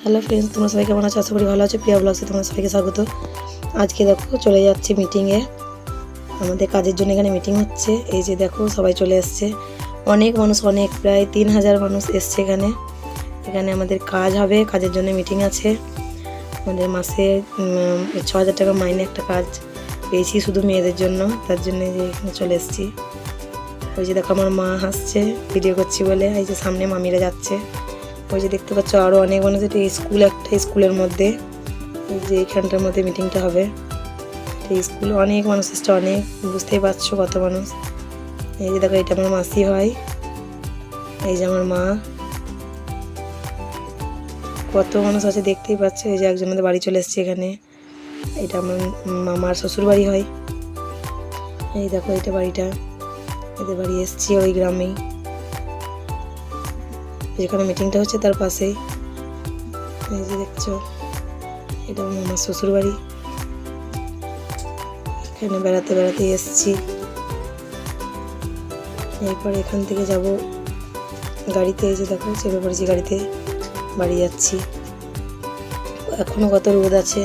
Hello friends, তোমরা সবাই কেমন আছো? আশা করি ভালো আছো। প্রিয়া ব্লগসে তোমরা সবাইকে স্বাগত। আজকে দেখো চলে যাচ্ছি মিটিংয়ে। আমাদের কাজের জন্য এখানে মিটিং হচ্ছে। এই যে দেখো সবাই চলে এসছে, অনেক মানুষ, অনেক প্রায় 3000 মানুষ এসছে এখানে। এখানে আমাদের কাজ হবে, কাজের জন্য মিটিং আছে। আমাদের মাসে 6000 টাকা মাইনে একটা কাজ পেয়েছি শুধু মেয়েদের জন্য, তার জন্য যে এখানে চলে এসেছি। ওই যে দেখো আমার মা হাসছে ভিডিও করছি বলে। এই যে সামনে মামিরা যাচ্ছে, ওই যে দেখতে পাচ্ছ আরও অনেক মানুষ। এটা স্কুল, একটা স্কুলের মধ্যে, এই যে এইখানটার মধ্যে মিটিংটা হবে। এই স্কুলে অনেক মানুষ এসছে, অনেক, বুঝতেই পারছো কত মানুষ। এই যে দেখো এটা আমার মাসি হয়, এই যে আমার মা, কত মানুষ আছে দেখতেই পাচ্ছ। এই যে একজনের বাড়ি চলে এসছে এখানে, এটা আমার মামার শ্বশুর বাড়ি হয়। এই দেখো এটা বাড়িটা, এদের বাড়ি এসছি ওই গ্রামেই, যেখানে মিটিংটা হচ্ছে তার পাশেই। এই যে দেখছো এটা আমার শ্বশুর বাড়ি। এখানে বেড়াতে বেড়াতে এসছি। এরপর এখান থেকে যাব গাড়িতে। এই যে দেখো চেপে পড়েছি গাড়িতে, বাড়ি যাচ্ছি। এখনো কত রোদ আছে,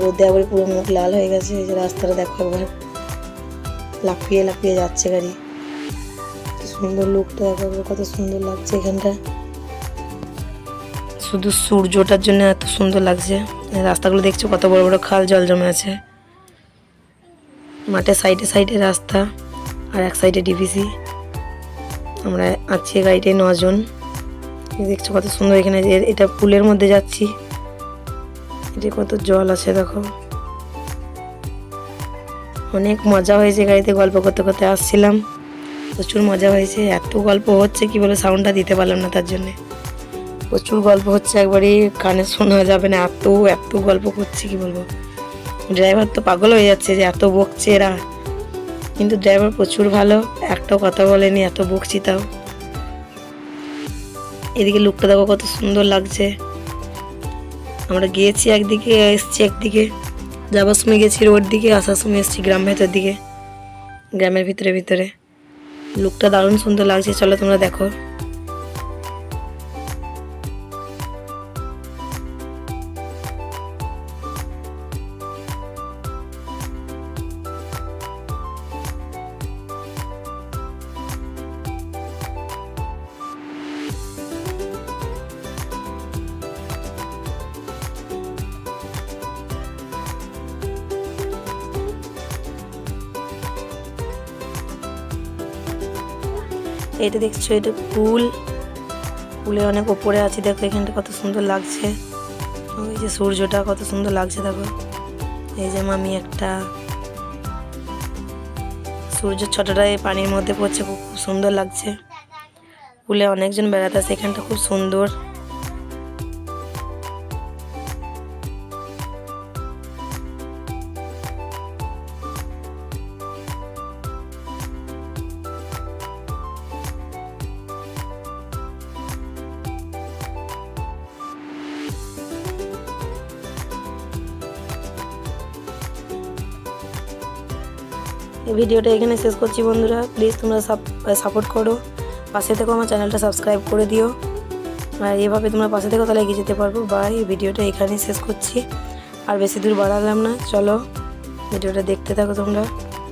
রোদ দেওয়া করে পুরো মুখ লাল হয়ে গেছে। এই যে রাস্তাটা দেখো একবার, লাফিয়ে লাফিয়ে যাচ্ছে গাড়ি। সুন্দর লুকটা দেখো, কত সুন্দর লাগছে এখানটা। শুধু সূর্যটার জন্য এত সুন্দর লাগছে। রাস্তাগুলো দেখছো কত বড় বড় খাল জল জমে আছে। মাঠের সাইডে সাইডে রাস্তা, আর এক সাইডে ডিভিসি। আমরা আছি গাড়িটায় 9 জন। দেখছো কত সুন্দর এখানে, এটা পুলের মধ্যে যাচ্ছি। এটা কত জল আছে দেখো। অনেক মজা হয়েছে গাড়িতে, গল্প করতে করতে আসছিলাম, প্রচুর মজা হয়েছে। এত গল্প হচ্ছে কি বলে সাউন্ডটা দিতে পারলাম না, তার জন্যে প্রচুর গল্প হচ্ছে, একবারই কানে শোনা যাবে না, এত এত গল্প করছি কি বলবো। ড্রাইভার তো পাগল হয়ে যাচ্ছে যে এত বকছে এরা, কিন্তু ড্রাইভার প্রচুর ভালো, একটাও কথা বলেনি, এত বকছি তাও। এদিকে লুকটা দেখো কত সুন্দর লাগছে। আমরা গিয়েছি একদিকে, এসছি একদিকে। যাবার সময় গেছি রোড দিকে, আসার সময় এসছি গ্রাম ভেতর দিকে, গ্রামের ভিতরে ভিতরে। লুকটা দারুণ সুন্দর লাগছে, চলো তোমরা দেখো। এটা দেখছো এটা পুল, পুলের অনেক ওপরে আছে। দেখো এখানটা কত সুন্দর লাগছে, ওই যে সূর্যটা কত সুন্দর লাগছে দেখো। এই যে মামি একটা, সূর্যের ছটাটা এই পানির মধ্যে পড়ছে, খুব সুন্দর লাগছে। পুলে অনেকজন বেড়াতে আসে, এখানটা খুব সুন্দর। এই ভিডিওটা এখানে শেষ করছি বন্ধুরা। প্লিজ তোমরা সাপোর্ট করো, পাশে থেকো, আমার চ্যানেলটা সাবস্ক্রাইব করে দিও। আর এভাবে তোমরা পাশে থেকো, তাহলে এগিয়ে যেতে পারবো। বা এই ভিডিওটা এখানেই শেষ করছি, আর বেশি দূর বাড়ালাম না। চলো ভিডিওটা দেখতে থাকো তোমরা।